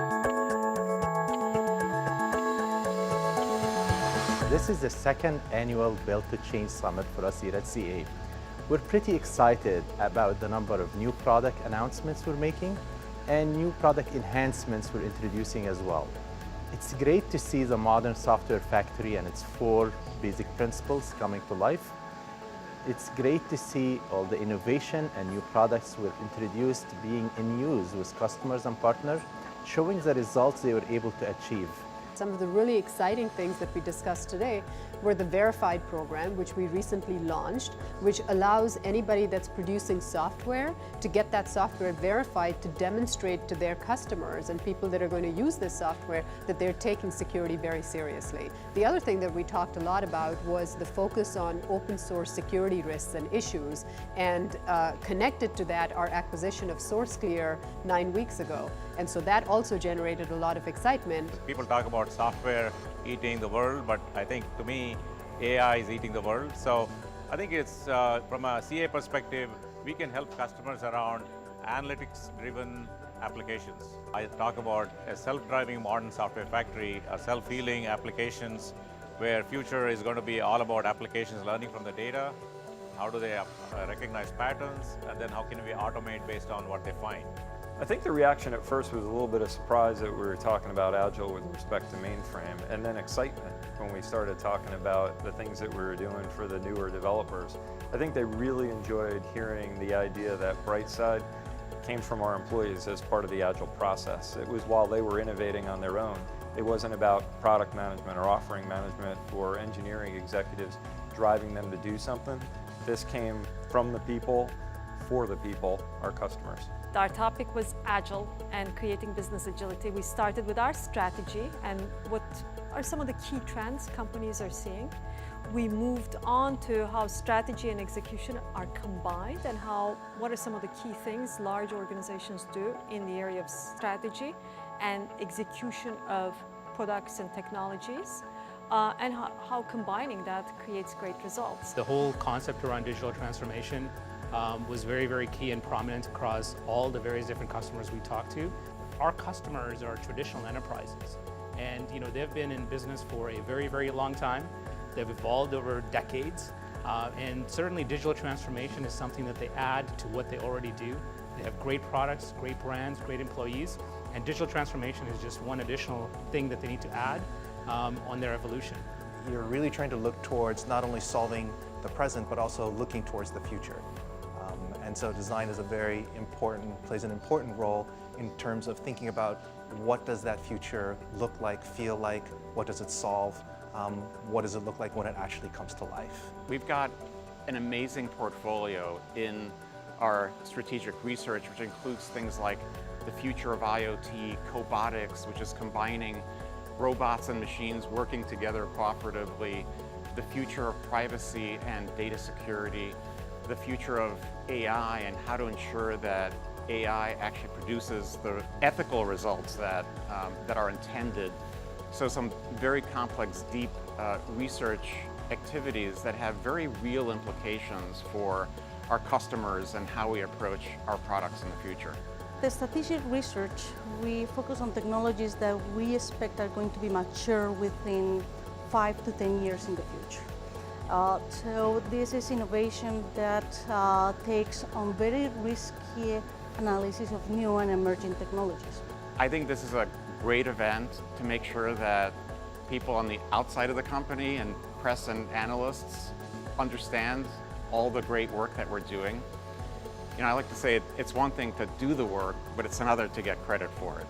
This is the second annual Build to Change Summit for us here at CA. We're pretty excited about the number of new product announcements we're making and new product enhancements we're introducing as well. It's great to see the modern software factory and its 4 basic principles coming to life. It's great to see all the innovation and new products we've introduced being in use with customers and partners, showing the results they were able to achieve. Some of the really exciting things that we discussed today were the Verified program, which we recently launched, which allows anybody that's producing software to get that software verified to demonstrate to their customers and people that are going to use this software that they're taking security very seriously. The other thing that we talked a lot about was the focus on open source security risks and issues, and connected to that, our acquisition of SourceClear 9 weeks ago. And so that also generated a lot of excitement. People talk about software eating the world, but I think to me, AI is eating the world. So I think it's, from a CA perspective, we can help customers around analytics-driven applications. I talk about a self-driving modern software factory, a self-healing applications, where future is going to be all about applications learning from the data. How do they recognize patterns, and then how can we automate based on what they find? I think the reaction at first was a little bit of surprise that we were talking about Agile with respect to mainframe, and then excitement when we started talking about the things that we were doing for the newer developers. I think they really enjoyed hearing the idea that Brightside came from our employees as part of the Agile process. It was while they were innovating on their own. It wasn't about product management or offering management or engineering executives driving them to do something. This came from the people, for the people, our customers. Our topic was Agile and creating business agility. We started with our strategy and what are some of the key trends companies are seeing. We moved on to how strategy and execution are combined and what are some of the key things large organizations do in the area of strategy and execution of products and technologies. And how combining that creates great results. The whole concept around digital transformation was very, very key and prominent across all the various different customers we talk to. Our customers are traditional enterprises, and they've been in business for a very, very long time. They've evolved over decades, and certainly digital transformation is something that they add to what they already do. They have great products, great brands, great employees, and digital transformation is just one additional thing that they need to add on their evolution. You're really trying to look towards not only solving the present, but also looking towards the future. And so design is plays an important role in terms of thinking about what does that future look like, feel like, what does it solve, what does it look like when it actually comes to life. We've got an amazing portfolio in our strategic research, which includes things like the future of IoT, cobotics, which is combining robots and machines working together cooperatively, the future of privacy and data security, the future of AI and how to ensure that AI actually produces the ethical results that are intended. So some very complex, deep research activities that have very real implications for our customers and how we approach our products in the future. The strategic research, we focus on technologies that we expect are going to be mature within 5 to 10 years in the future. So this is innovation that takes on very risky analysis of new and emerging technologies. I think this is a great event to make sure that people on the outside of the company and press and analysts understand all the great work that we're doing. I like to say it's one thing to do the work, but it's another to get credit for it.